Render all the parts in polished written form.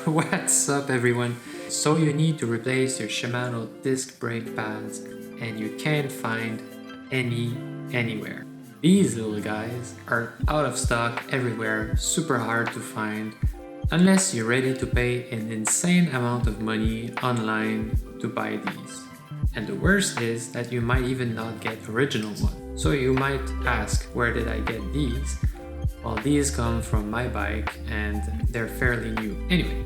What's up everyone? So you need to replace your Shimano disc brake pads and you can't find any anywhere. These little guys are out of stock everywhere, super hard to find unless you're ready to pay an insane amount of money online to buy these. And the worst is that you might even not get original ones. So you might ask, where did I get these? Well, these come from my bike and they're fairly new. Anyway,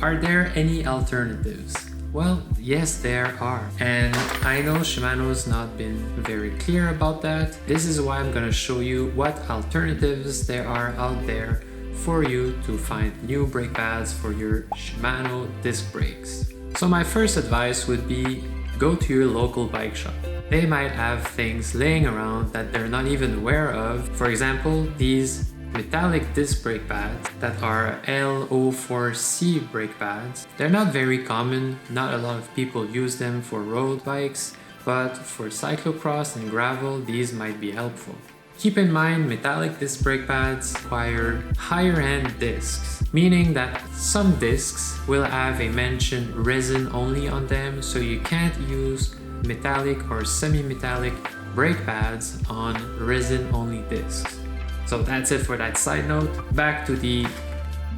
are there any alternatives? Well, yes, there are. And I know Shimano's not been very clear about that. This is why I'm gonna show you what alternatives there are out there for you to find new brake pads for your Shimano disc brakes. So my first advice would be go to your local bike shop. They might have things laying around that they're not even aware of. For example, these metallic disc brake pads that are L04A brake pads. They're not very common, not a lot of people use them for road bikes, but for cyclocross and gravel, these might be helpful. Keep in mind, metallic disc brake pads require higher end discs, meaning that some discs will have a mentioned resin only on them, so you can't use metallic or semi-metallic brake pads on resin only discs. So that's it for that side note. Back to the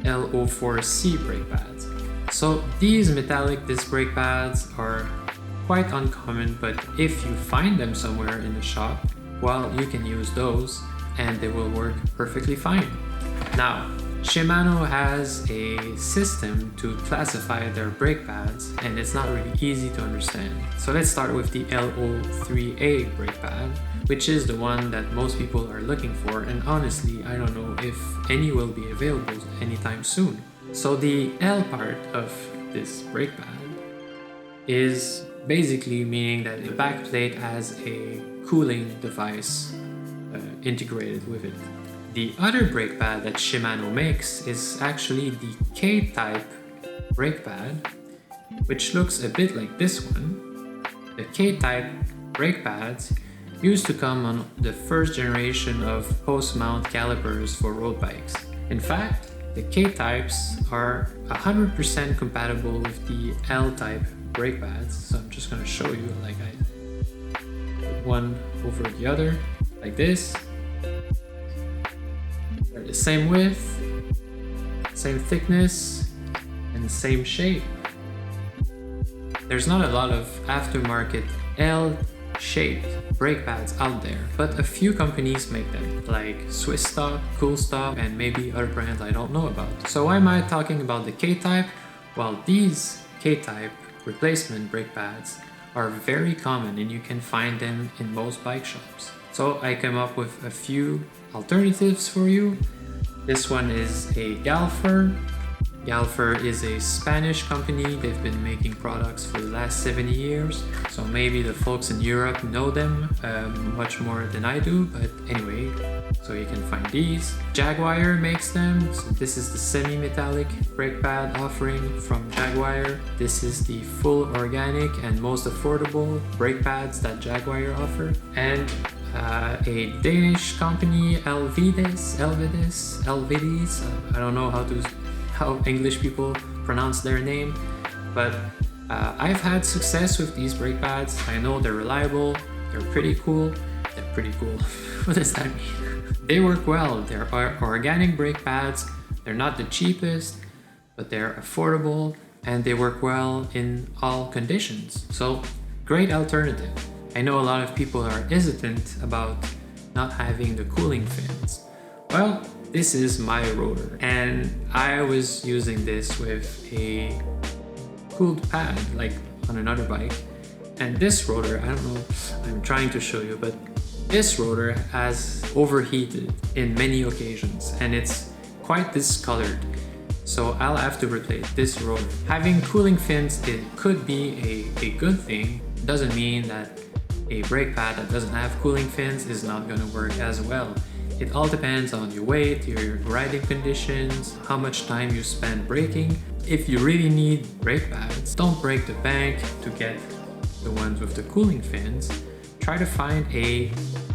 L04A brake pads. So these metallic disc brake pads are quite uncommon, but if you find them somewhere in the shop, well, you can use those and they will work perfectly fine. Now, Shimano has a system to classify their brake pads and it's not really easy to understand. So let's start with the L03A brake pad, which is the one that most people are looking for, and honestly, I don't know if any will be available anytime soon. So the L part of this brake pad is basically meaning that the back plate has a cooling device integrated with it. The other brake pad that Shimano makes is actually the Ktype brake pad, which looks a bit like this one. The Ktype brake pads used to come on the first generation of post-mount calipers for road bikes. In fact, the Ktypes are 100% compatible with the L-type brake pads, so I'm just going to show you, like I put one over the other, like this. They're the same width, same thickness, and same shape. There's not a lot of aftermarket L-shaped brake pads out there, but a few companies make them, like Swiss Stock, Cool Stock, and maybe other brands I don't know about. So why am I talking about the Ktype? Well, these Ktype replacement brake pads are very common and you can find them in most bike shops. So I came up with a few alternatives for you. This one is a Galver. Galver is a Spanish company. They've been making products for the last 70 years. So maybe the folks in Europe know them much more than I do, but anyway, so you can find these. Jaguar makes them. So this is the semi-metallic brake pad offering from Jaguar. This is the full organic and most affordable brake pads that Jaguar offer. And a Danish company, Elvidis, I don't know how English people pronounce their name, but I've had success with these brake pads. I know they're reliable, they're pretty cool. What does that mean? They work well. They're organic brake pads. They're not the cheapest, but they're affordable and they work well in all conditions. So great alternative. I know a lot of people are hesitant about not having the cooling fins. Well, this is my rotor and I was using this with a cooled pad like on another bike, and this rotor, I don't know, I'm trying to show you, but this rotor has overheated in many occasions and it's quite discolored, so I'll have to replace this rotor. Having cooling fins, it could be a good thing. It doesn't mean that a brake pad that doesn't have cooling fins is not going to work as well. It all depends on your weight, your riding conditions, how much time you spend braking. If you really need brake pads, don't break the bank to get the ones with the cooling fins. Try to find a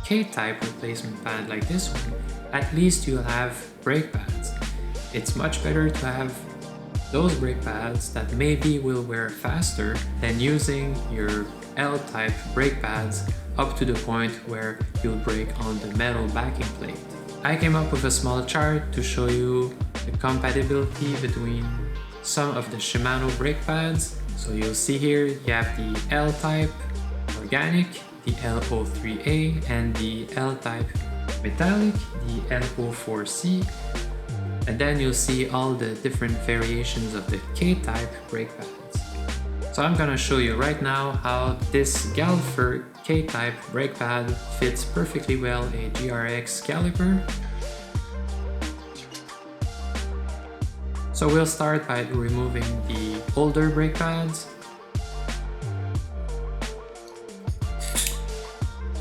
K-type replacement pad like this one. At least you'll have brake pads. It's much better to have those brake pads that maybe will wear faster than using your L-type brake pads up to the point where you'll brake on the metal backing plate. I came up with a small chart to show you the compatibility between some of the Shimano brake pads. So you'll see here you have the L-type organic, the L03A, and the L-type metallic, the L04C. And then you'll see all the different variations of the Ktype brake pads. So I'm gonna show you right now how this Galver Ktype brake pad fits perfectly well a GRX caliper. So we'll start by removing the older brake pads.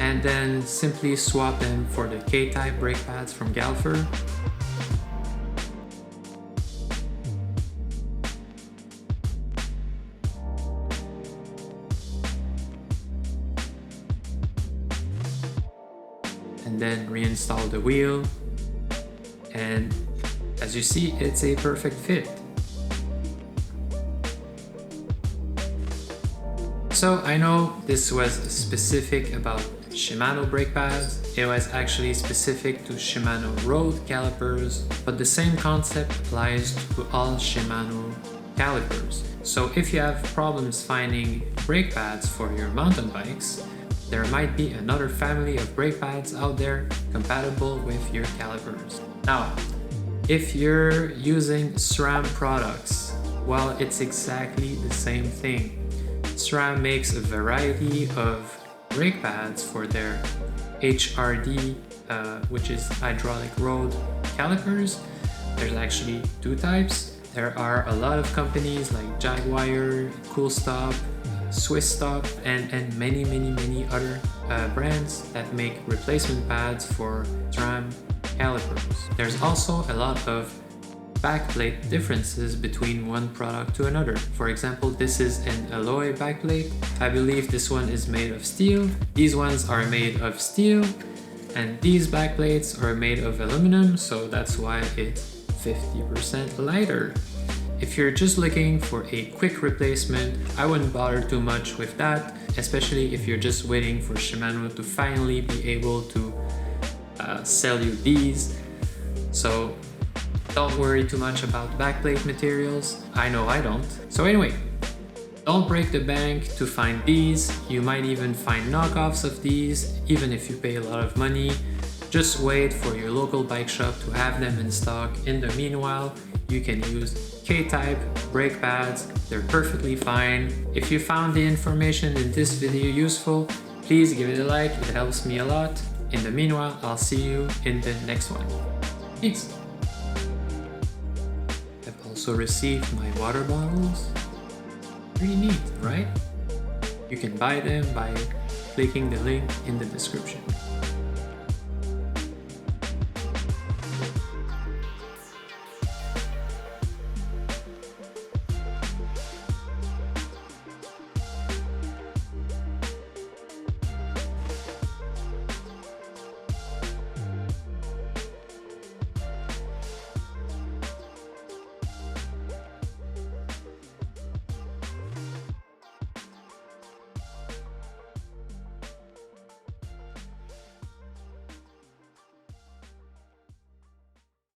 And then simply swap them for the Ktype brake pads from Galver. And then reinstall the wheel, and as you see, it's a perfect fit. So I know this was specific about Shimano brake pads. It was actually specific to Shimano road calipers, but the same concept applies to all Shimano calipers. So if you have problems finding brake pads for your mountain bikes, there might be another family of brake pads out there compatible with your calipers. Now, if you're using SRAM products, well, it's exactly the same thing. SRAM makes a variety of brake pads for their HRD, which is hydraulic road calipers. There's actually two types. There are a lot of companies like Jaguar, Cool Stop, Swiss Stop, and many other brands that make replacement pads for SRAM calipers. There's also a lot of backplate differences between one product to another. For example, this is an alloy backplate. I believe this one is made of steel. These ones are made of steel, and these backplates are made of aluminum, so that's why it's 50% lighter. If you're just looking for a quick replacement, I wouldn't bother too much with that, especially if you're just waiting for Shimano to finally be able to sell you these. So don't worry too much about backplate materials. I know I don't. So anyway, don't break the bank to find these. You might even find knockoffs of these, even if you pay a lot of money. Just wait for your local bike shop to have them in stock. In the meanwhile, you can use Ktype brake pads. They're perfectly fine. If you found the information in this video useful, please give it a like. It helps me a lot. In the meanwhile, I'll see you in the next one. Peace. I've also received my water bottles. Pretty neat, right? You can buy them by clicking the link in the description.